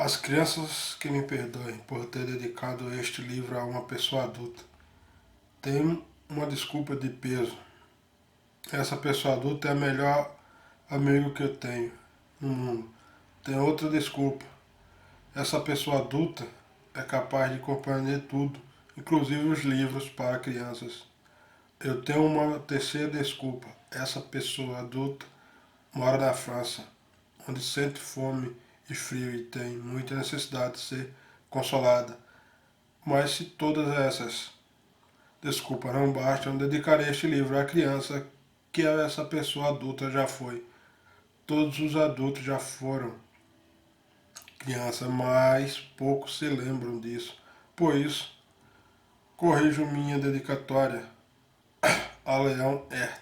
As crianças que me perdoem por ter dedicado este livro a uma pessoa adulta. Tenho uma desculpa de peso. Essa pessoa adulta é o melhor amigo que eu tenho no mundo. Tem outra desculpa. Essa pessoa adulta é capaz de compreender tudo, inclusive os livros para crianças. Eu tenho uma terceira desculpa. Essa pessoa adulta mora na França, onde sente fome e frio e tem muita necessidade de ser consolada. Mas se todas essas desculpas não bastam, dedicarei este livro à criança que essa pessoa adulta já foi. Todos os adultos já foram criança, mas poucos se lembram disso. Por isso, corrijo minha dedicatória a Leão Hertz,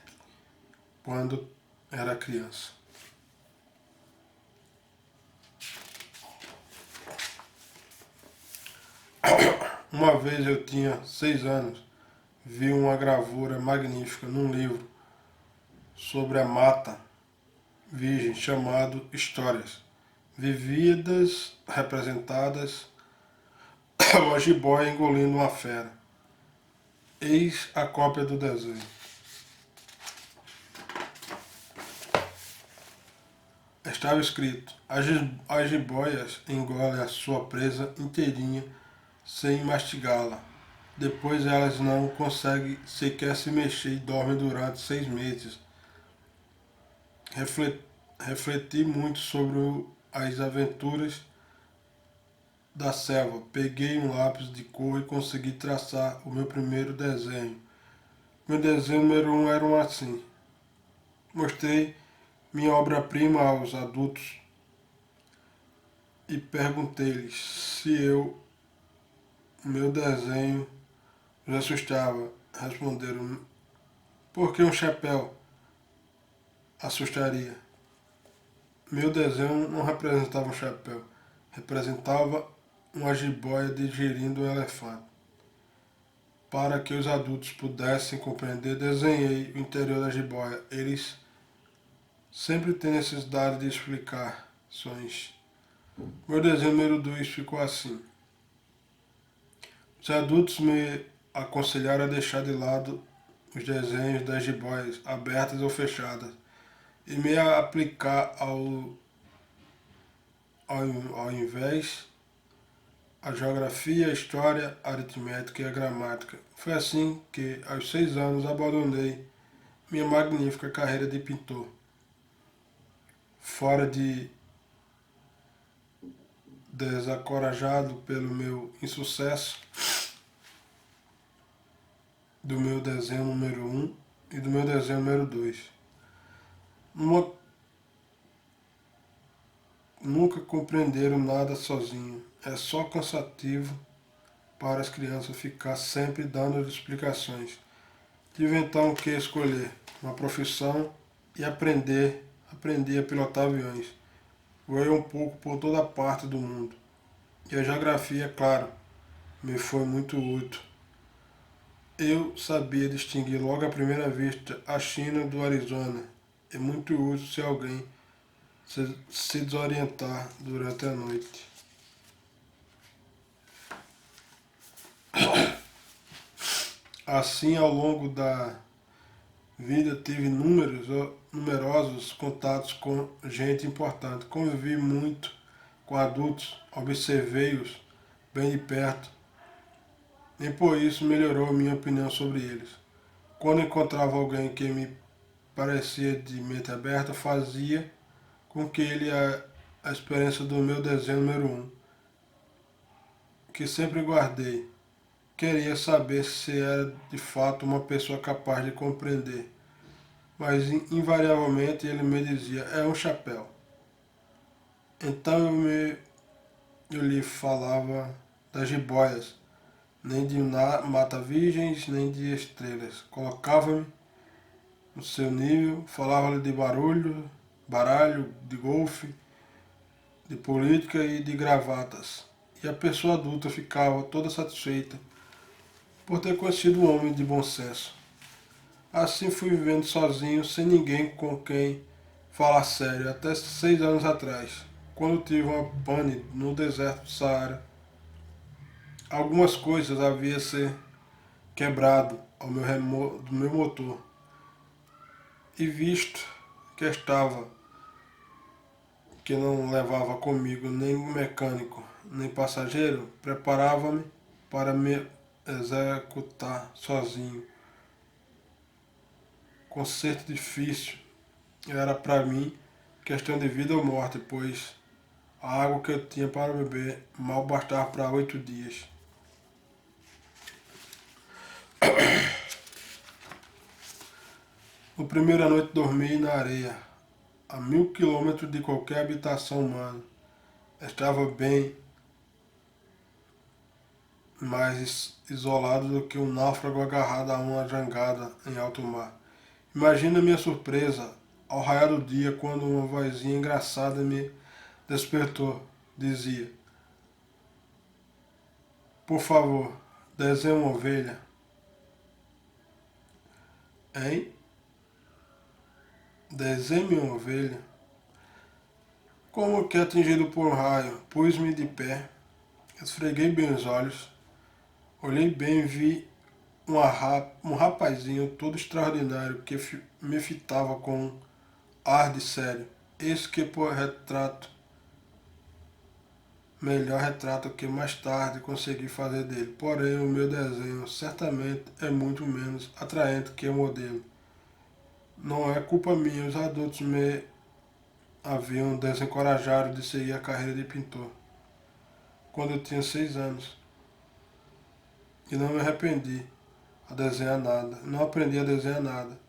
quando era criança. Uma vez eu tinha 6 anos, vi uma gravura magnífica num livro sobre a mata virgem chamado Histórias Vividas representadas uma jiboia engolindo uma fera. Eis a cópia do desenho. Estava escrito: as jiboias engolem a sua presa inteirinha sem mastigá-la. Depois elas não conseguem sequer se mexer e dormem durante 6 meses. Refleti muito sobre as aventuras da selva. Peguei um lápis de cor e consegui traçar o meu primeiro desenho. Meu desenho número 1 era assim. Mostrei minha obra-prima aos adultos e perguntei-lhes se meu desenho os assustava. Responderam: por que um chapéu assustaria? Meu desenho não representava um chapéu, representava uma jiboia digerindo um elefante. Para que os adultos pudessem compreender, desenhei o interior da jiboia. Eles sempre têm necessidade de explicações. Meu desenho número 2 ficou assim. Os adultos me aconselharam a deixar de lado os desenhos das jiboias, abertas ou fechadas, e me aplicar ao invés a geografia, a história, a aritmética e a gramática. Foi assim que, aos 6 anos, abandonei minha magnífica carreira de pintor. Fora de desencorajado pelo meu insucesso do meu desenho número 1 e do meu desenho número 2. Nunca compreenderam nada sozinho. É só cansativo para as crianças ficar sempre dando explicações. Tive então que escolher uma profissão e aprendi a pilotar aviões. Voei um pouco por toda parte do mundo. E a geografia, claro, me foi muito útil. Eu sabia distinguir logo à primeira vista a China do Arizona. É muito útil se alguém se desorientar durante a noite. Assim, ao longo da vida, tive numerosos contatos com gente importante. Convivi muito com adultos, observei-os bem de perto, e por isso melhorou minha opinião sobre eles. Quando encontrava alguém que me parecia de mente aberta, fazia com que ele a experiência do meu desenho número 1, que sempre guardei. Queria saber se era de fato uma pessoa capaz de compreender, mas invariavelmente ele me dizia: é um chapéu. Então eu lhe falava das jiboias, nem de mata-virgens, nem de estrelas. Colocava-me no seu nível, falava-lhe de baralho, de golfe, de política e de gravatas. E a pessoa adulta ficava toda satisfeita por ter conhecido um homem de bom senso. Assim fui vivendo sozinho, sem ninguém com quem falar sério, até 6 anos atrás, quando tive uma pane no deserto do Saara, algumas coisas haviam se quebrado do meu motor, e visto que estava que não levava comigo nem mecânico nem passageiro, preparava-me para me executar sozinho. Concerto difícil era para mim questão de vida ou morte, pois a água que eu tinha para beber mal bastava para 8 dias. No primeira noite dormi na areia, a 1000 quilômetros de qualquer habitação humana. Estava bem mais isolado do que um náufrago agarrado a uma jangada em alto mar. Imagina minha surpresa ao raiar do dia quando uma vozinha engraçada me despertou. Dizia: por favor, desenhe uma ovelha. Hein? Desenhe uma ovelha? Como que atingido por um raio, pus-me de pé, esfreguei bem os olhos, olhei bem e vi um rapazinho todo extraordinário que me fitava com um ar de sério. Eis que por retrato, melhor retrato que mais tarde consegui fazer dele. Porém, o meu desenho certamente é muito menos atraente que o modelo. Não é culpa minha, os adultos me haviam desencorajado de seguir a carreira de pintor quando eu tinha 6 anos. E não me arrependi a desenhar nada. Não aprendi a desenhar nada,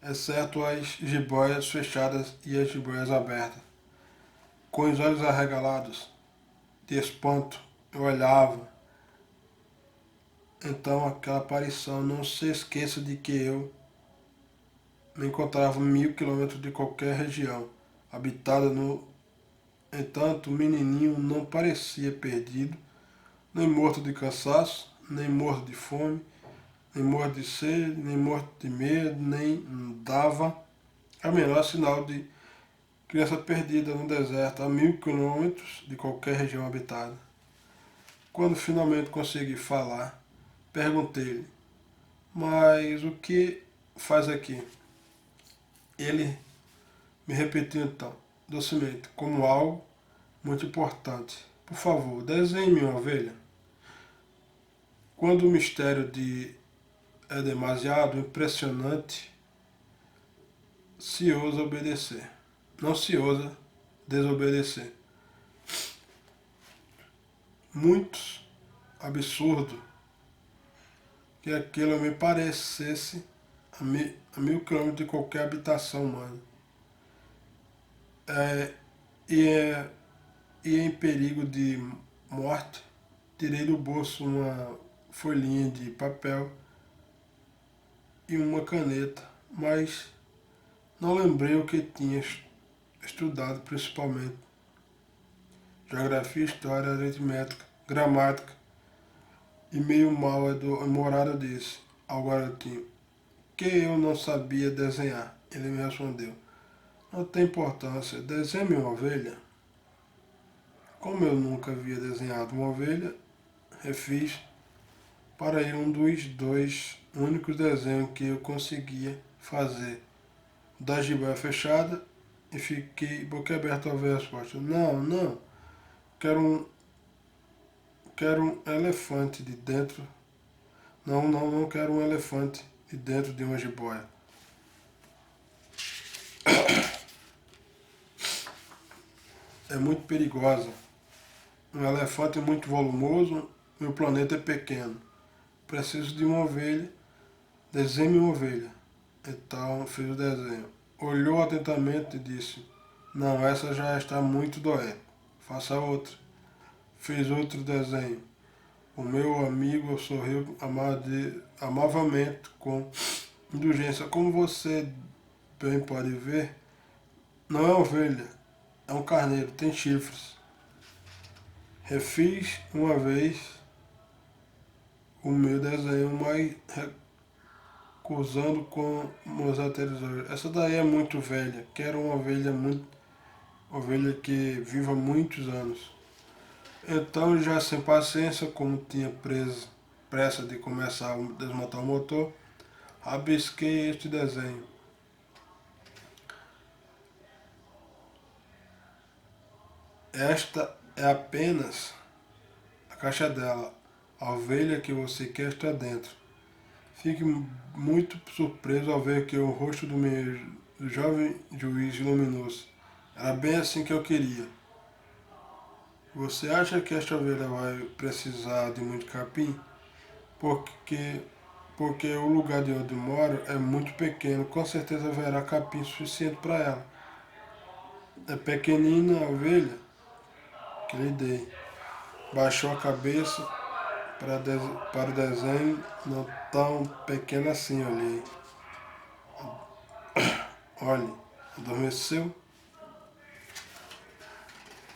exceto as jiboias fechadas e as jiboias abertas. Com os olhos arregalados, de espanto, eu olhava. Então aquela aparição, não se esqueça de que eu me encontrava a 1000 quilômetros de qualquer região, habitada no entanto, o menininho não parecia perdido, nem morto de cansaço, nem morto de fome, nem morto de sede, nem morto de medo, nem dava a menor sinal de criança perdida no deserto a 1000 quilômetros de qualquer região habitada. Quando finalmente consegui falar, perguntei-lhe: mas o que faz aqui? Ele me repetiu então, docemente, como algo muito importante: por favor, desenhe-me uma ovelha. Quando o mistério é demasiado impressionante, se ousa obedecer. Não se ousa desobedecer. Muito absurdo que aquilo me parecesse a 1000 quilômetros de qualquer habitação humana. É, e, é, e em perigo de morte, tirei do bolso uma folhinha de papel e uma caneta, mas não lembrei o que tinha estudado, principalmente geografia, história, aritmética, gramática, e meio mal humorado disse ao garotinho que eu não sabia desenhar. Ele me respondeu: não tem importância, desenhe uma ovelha. Como eu nunca havia desenhado uma ovelha, refiz para ele um dos dois únicos desenhos que eu conseguia fazer, da jiboia fechada, e fiquei boquiaberto ao ver a resposta. Não, não, quero um elefante de dentro. Não quero um elefante de dentro de uma jiboia. É muito perigosa. Um elefante é muito volumoso e o planeta é pequeno. Preciso de uma ovelha. Desenhe uma ovelha. Então fiz o desenho. Olhou atentamente e disse: não, essa já está muito doente. Faça outra. Fiz outro desenho. O meu amigo sorriu amavelmente, com indulgência. Como você bem pode ver, não é ovelha, é um carneiro, tem chifres. Refiz uma vez o meu desenho, mas recusando com meus anteriores. Essa daí é muito velha, quero uma ovelha muito ovelha que viva muitos anos. Então, já sem paciência, como tinha pressa de começar a desmontar o motor, rabisquei este desenho. Esta é apenas a caixa dela. A ovelha que você quer está dentro. Fique muito surpreso ao ver que o rosto do meu jovem juiz iluminou-se. Era bem assim que eu queria. Você acha que esta ovelha vai precisar de muito capim? Porque, porque o lugar de onde moro é muito pequeno. Com certeza haverá capim suficiente para ela. É pequenina a ovelha que lhe dei. Baixou a cabeça para o desenho, não tão pequeno assim, olhei. Olhe, adormeceu.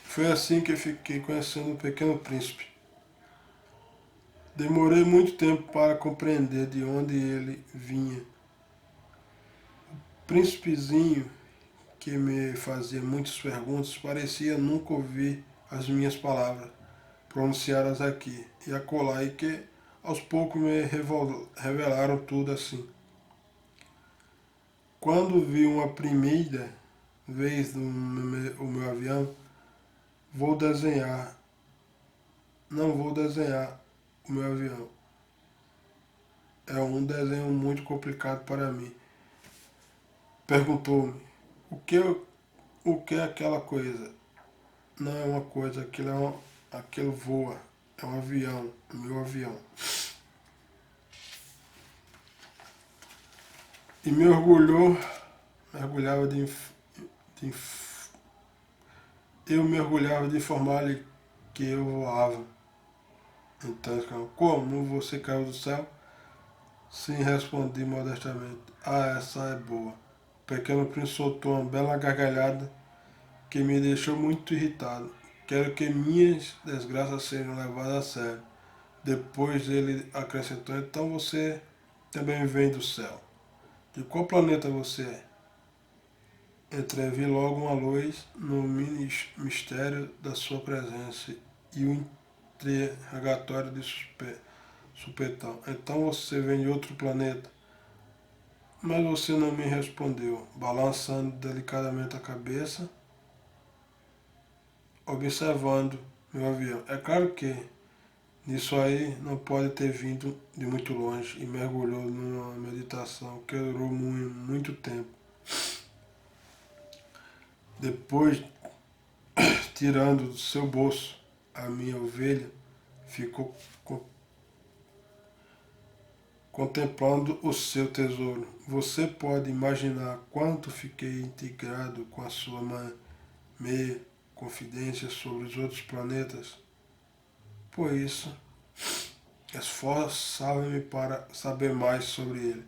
Foi assim que fiquei conhecendo o Pequeno Príncipe. Demorei muito tempo para compreender de onde ele vinha. O príncipezinho, que me fazia muitas perguntas, parecia nunca ouvir as minhas palavras pronunciadas aqui e acolá, e que aos poucos me revelaram tudo assim. Quando vi uma primeira vez o meu avião, não vou desenhar o meu avião. É um desenho muito complicado para mim. Perguntou-me, o que é aquela coisa? Não é uma coisa, aquilo voa. É um avião, meu avião. E mergulhava de eu mergulhava de informar-lhe que eu voava. Então, como você caiu do céu? Sim, respondi modestamente. Ah, essa é boa. O Pequeno Príncipe soltou uma bela gargalhada que me deixou muito irritado. Quero que minhas desgraças sejam levadas a sério. Depois ele acrescentou, então você também vem do céu. De qual planeta você é? Entrevi logo uma luz no mistério da sua presença e o interrogatório de supetão. Então você vem de outro planeta? Mas você não me respondeu, balançando delicadamente a cabeça, observando meu avião. É claro que nisso aí não pode ter vindo de muito longe, e mergulhou numa meditação que durou muito tempo. Depois, tirando do seu bolso a minha ovelha, ficou contemplando o seu tesouro. Você pode imaginar quanto fiquei integrado com a sua meia confidência sobre os outros planetas? Por isso, esforçava-me para saber mais sobre ele.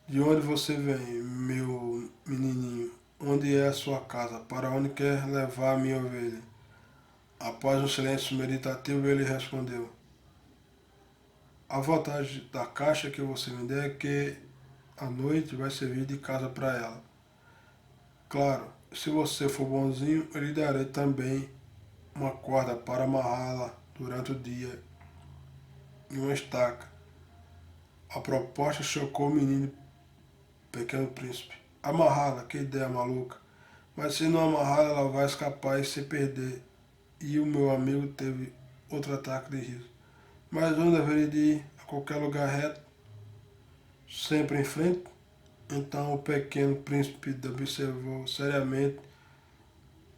De onde você vem, meu menininho? Onde é a sua casa? Para onde quer levar a minha ovelha? Após um silêncio meditativo, ele respondeu: a vantagem da caixa que você me der é que à noite vai servir de casa para ela. Claro, se você for bonzinho, eu lhe darei também uma corda para amarrá-la durante o dia e uma estaca. A proposta chocou o menino Pequeno Príncipe. Amarrá-la, que ideia maluca. Mas se não amarrá-la, ela vai escapar e se perder. E o meu amigo teve outro ataque de riso. Mas eu deveria de ir a qualquer lugar reto, sempre em frente? Então o Pequeno Príncipe observou seriamente.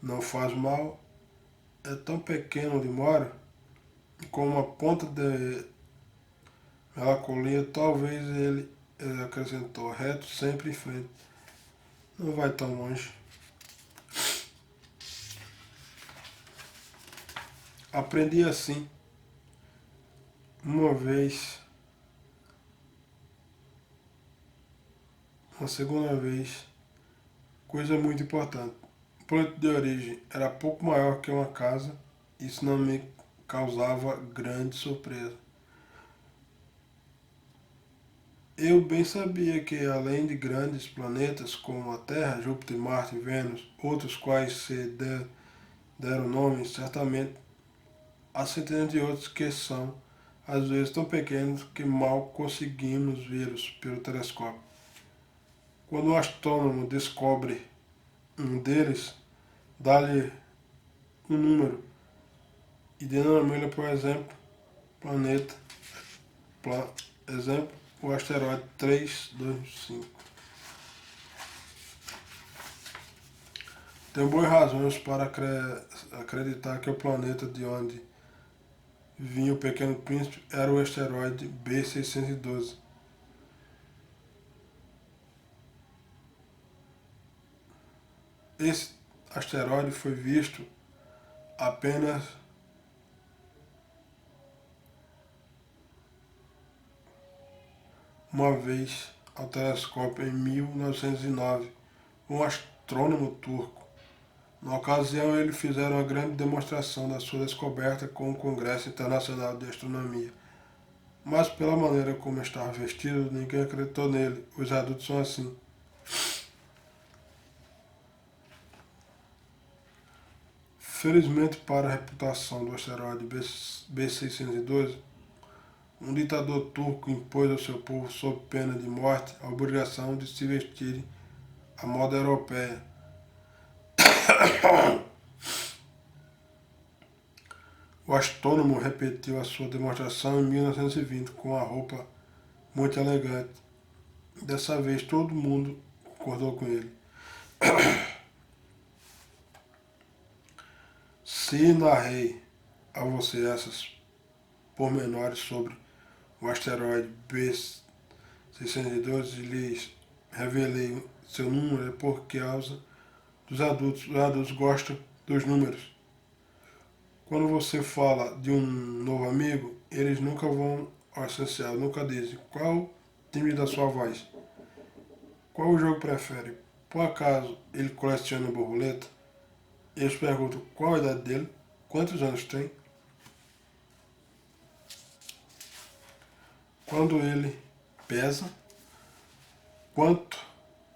Não faz mal. É tão pequeno onde mora, com uma ponta de melancolia, talvez ele acrescentou, reto, sempre em frente. Não vai tão longe. Aprendi assim, uma vez, uma segunda vez, coisa muito importante. O planeta de origem era pouco maior que uma casa, isso não me causava grande surpresa. Eu bem sabia que, além de grandes planetas como a Terra, Júpiter, Marte e Vênus, outros quais deram nome, certamente há centenas de outros que são, às vezes, tão pequenos que mal conseguimos vê-los pelo telescópio. Quando um astrônomo descobre um deles, dá-lhe um número e denomina, por exemplo, planeta, exemplo, o asteroide 325. Tem boas razões para acreditar que o planeta de onde vinha o Pequeno Príncipe era o asteroide B612. Esse asteroide foi visto apenas uma vez ao telescópio em 1909, um astrônomo turco. Na ocasião, eles fizeram uma grande demonstração da sua descoberta com o Congresso Internacional de Astronomia. Mas pela maneira como estava vestido, ninguém acreditou nele. Os adultos são assim. Felizmente para a reputação do asteroide B612, um ditador turco impôs ao seu povo, sob pena de morte, a obrigação de se vestirem à moda europeia. O astrônomo repetiu a sua demonstração em 1920 com uma roupa muito elegante. Dessa vez todo mundo concordou com ele. Se narrei a você essas pormenores sobre o asteroide B612 e lhes revelei seu número é por causa dos adultos. Os adultos gostam dos números. Quando você fala de um novo amigo, eles nunca vão ao essencial, nunca dizem qual o timbre da sua voz, qual o jogo prefere. Por acaso ele coleciona borboleta? Eles perguntam qual a idade dele, quantos anos tem, quando ele pesa, quanto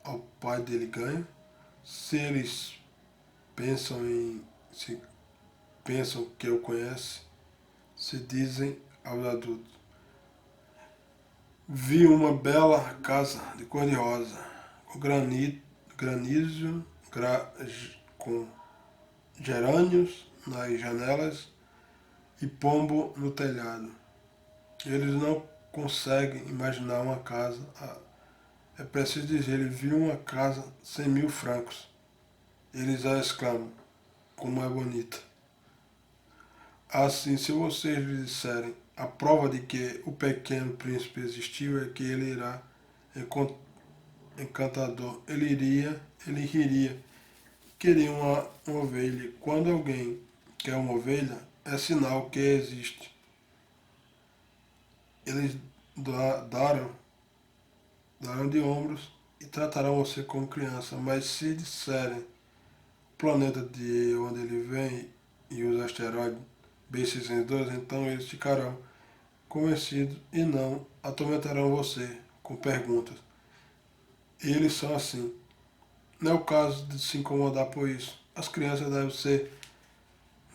o pai dele ganha, se eles se pensam que eu conheço, se dizem aos adultos. Vi uma bela casa de cor-de-rosa, com granizo, com gerânios nas janelas e pombo no telhado. Eles não conseguem imaginar uma casa. É preciso dizer, ele viu uma casa 100.000 francos. Eles a exclamam, como é bonita. Assim, se vocês lhe disserem a prova de que o pequeno príncipe existiu é que ele irá encantador, ele riria. Queria uma ovelha. Quando alguém quer uma ovelha, é sinal que existe. Eles darão de ombros e tratarão você como criança, mas se disserem o planeta de onde ele vem e os asteroides B612, então eles ficarão convencidos e não atormentarão você com perguntas. Eles são assim. Não é o caso de se incomodar por isso. As crianças devem ser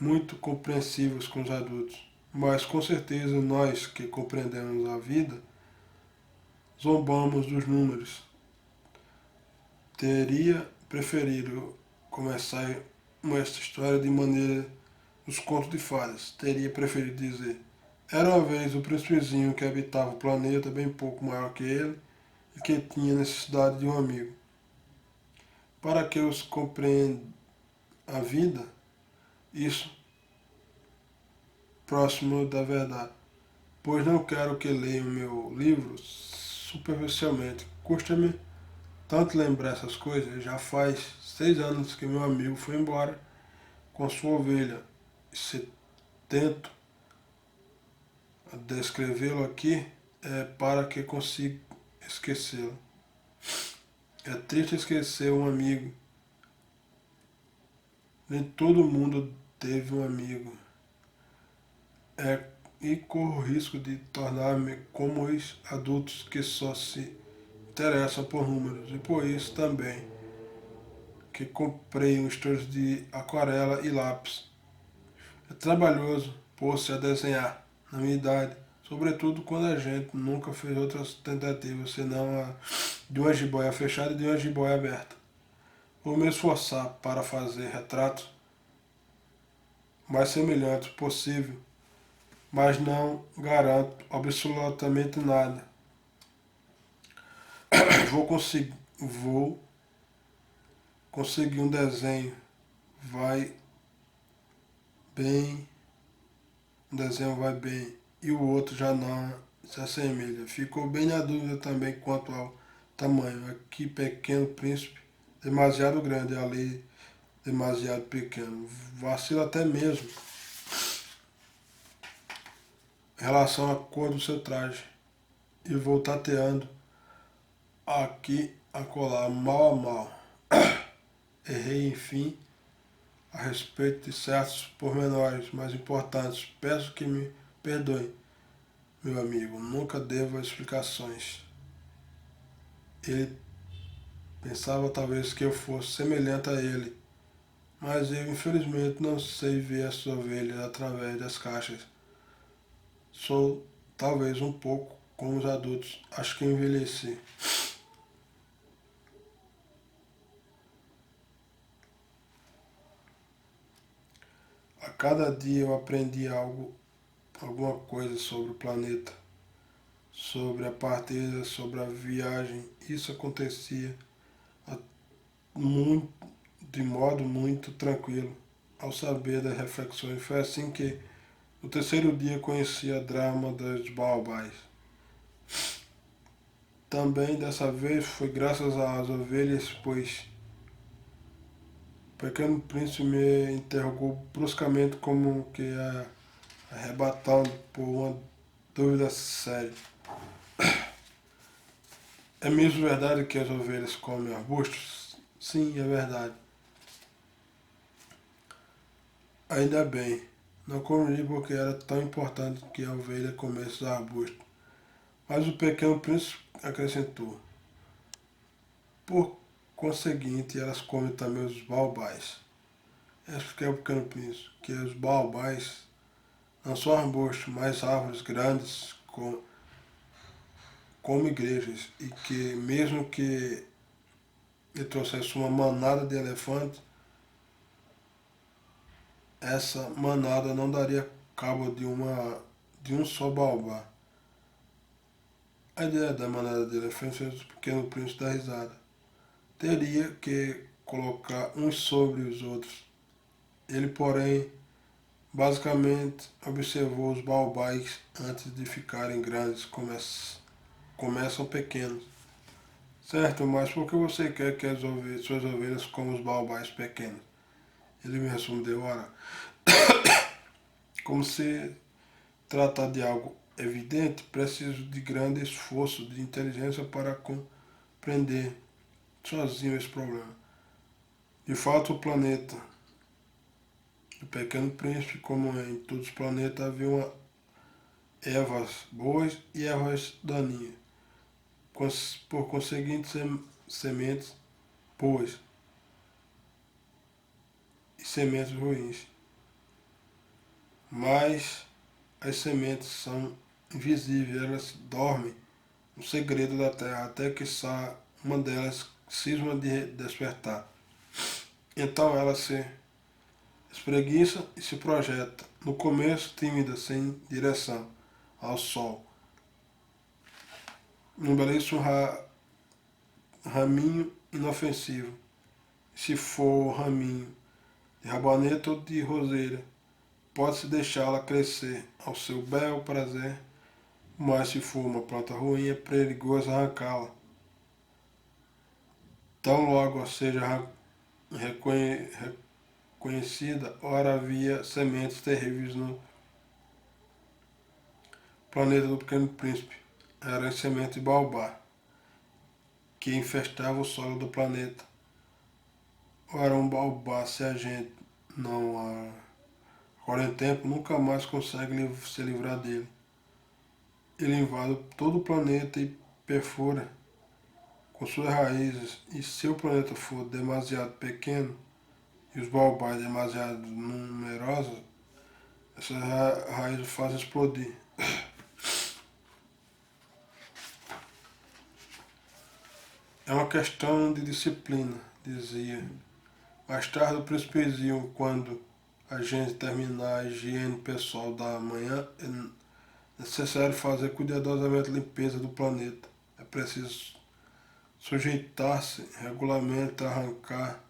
muito compreensivas com os adultos, mas com certeza nós que compreendemos a vida zombamos dos números. Teria preferido começar esta história de maneira dos contos de fadas. Teria preferido dizer: era uma vez o príncipezinho que habitava o planeta bem pouco maior que ele e que tinha necessidade de um amigo. Para que os compreenda a vida, isso próximo da verdade, pois não quero que leiam meu livro superficialmente. Custa-me tanto lembrar essas coisas. Já faz 6 anos que meu amigo foi embora com sua ovelha. Se tento descrevê-lo aqui, é para que consiga esquecê-lo. É triste esquecer um amigo. Nem todo mundo teve um amigo. É e corro o risco de tornar-me como os adultos que só se interessam por números, e por isso também que comprei um estojo de aquarela e lápis. É trabalhoso pôr-se a desenhar na minha idade, sobretudo quando a gente nunca fez outras tentativas, senão a de uma jiboia fechada e de uma jiboia aberta. Vou me esforçar para fazer retratos mais semelhantes possível, mas não garanto absolutamente nada. Vou conseguir um desenho, vai bem, um desenho vai bem, e o outro já não se assemelha. Ficou bem na dúvida também quanto ao tamanho. Aqui, Pequeno Príncipe, demasiado grande, ali, demasiado pequeno. Vacila até mesmo em relação à cor do seu traje. E vou tateando aqui, acolá, mal a mal. Errei, enfim, a respeito de certos pormenores mais importantes. Peço que me perdoe, meu amigo. Nunca devo explicações. Ele pensava talvez que eu fosse semelhante a ele, mas eu infelizmente não sei ver as ovelhas através das caixas. Sou talvez um pouco como os adultos. Acho que envelheci. A cada dia eu aprendi alguma coisa sobre o planeta, sobre a partida, sobre a viagem. Isso acontecia muito, de modo muito tranquilo, ao saber das reflexões. Foi assim que, no terceiro dia, conheci a drama dos baobás. Também dessa vez foi graças às ovelhas, pois o Pequeno Príncipe me interrogou bruscamente, como que arrebatando por uma dúvida séria. É mesmo verdade que as ovelhas comem arbustos? Sim, é verdade. Ainda bem. Não comi porque era tão importante que a ovelha comesse os arbustos. Mas o Pequeno Príncipe acrescentou: por conseguinte, elas comem também os baobás. Expliquei ao Pequeno Príncipe que os baobás não são arbustos, mas árvores grandes como igrejas, e que mesmo que ele trouxesse uma manada de elefantes, essa manada não daria cabo de um só baobá. A ideia da manada de elefantes fez o Pequeno Príncipe dar risada. Teria que colocar uns sobre os outros. Ele, porém, basicamente observou os baobás antes de ficarem grandes, começam pequenos. Certo, mas por que você quer que suas ovelhas comam os baobás pequenos? Ele me respondeu: ora, como se trata de algo evidente, preciso de grande esforço de inteligência para compreender sozinho esse problema. De fato, o planeta, o Pequeno Príncipe, como em todos os planetas, havia ervas boas e ervas daninhas. Por conseguinte, sementes boas e sementes ruins. Mas as sementes são invisíveis, elas dormem no segredo da terra, até que uma delas cisma de despertar. Então ela se espreguiça e se projeta, no começo tímida, sem direção, ao sol. Um belíssimo raminho inofensivo. Se for raminho de rabanete ou de roseira, pode-se deixá-la crescer ao seu bel prazer, mas se for uma planta ruim, é perigoso arrancá-la. Tão logo seja reconhecida, ora havia sementes terríveis no planeta do Pequeno Príncipe. Eram as sementes de baobá, que infestavam o solo do planeta. Ora, um baobá, se a gente não Agora em tempo nunca mais consegue se livrar dele. Ele invade todo o planeta e perfura com suas raízes, e se o planeta for demasiado pequeno e os baobás demasiado numerosos, essas raízes fazem explodir. É uma questão de disciplina, dizia. Mais tarde o príncipe dizia, quando a gente terminar a higiene pessoal da manhã, é necessário fazer cuidadosamente a limpeza do planeta. É preciso sujeitar-se regularmente a arrancar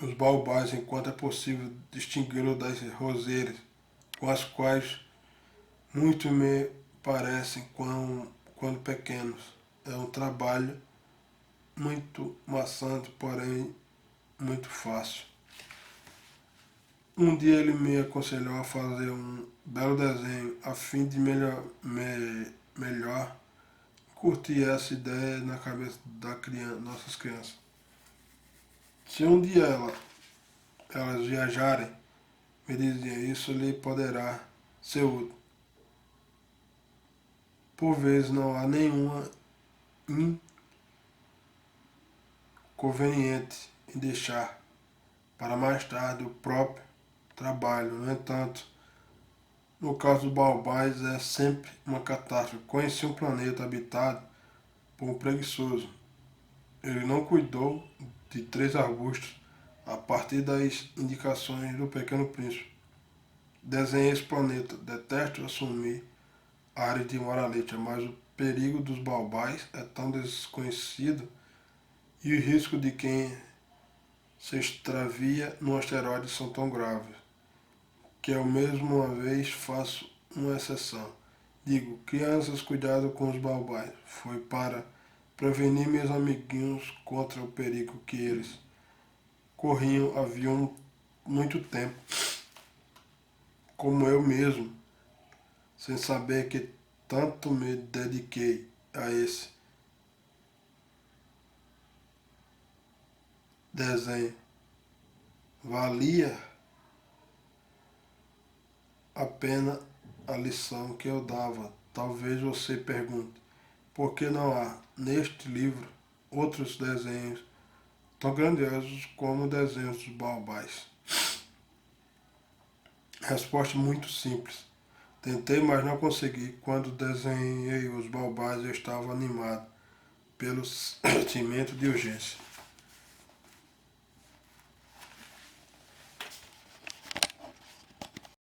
os baobás enquanto é possível distingui-los das roseiras, com as quais muito me parecem quando pequenos. É um trabalho muito maçante, porém muito fácil. Um dia ele me aconselhou a fazer um belo desenho a fim de melhor curtir essa ideia na cabeça da criança, nossas crianças. Se um dia elas viajarem, me dizia, isso lhe poderá ser útil. Por vezes não há nenhuma inconveniente em deixar para mais tarde o próprio trabalho. No entanto, no caso dos baobás é sempre uma catástrofe. Conheci um planeta habitado por um preguiçoso. Ele não cuidou de 3 arbustos a partir das indicações do Pequeno Príncipe. Desenhei esse planeta. Detesto assumir a área de moralista, mas o perigo dos baobás é tão desconhecido e o risco de quem se extravia no asteroide são tão graves, que eu mesmo uma vez faço uma exceção. Digo, crianças, cuidado com os baobás. Foi para prevenir meus amiguinhos contra o perigo que eles corriam havia muito tempo, como eu mesmo, sem saber que tanto me dediquei a esse desenho. Valia a pena a lição que eu dava. Talvez você pergunte, por que não há neste livro outros desenhos tão grandiosos como desenhos dos baobás? Resposta muito simples. Tentei, mas não consegui. Quando desenhei os baobás, eu estava animado pelo sentimento de urgência.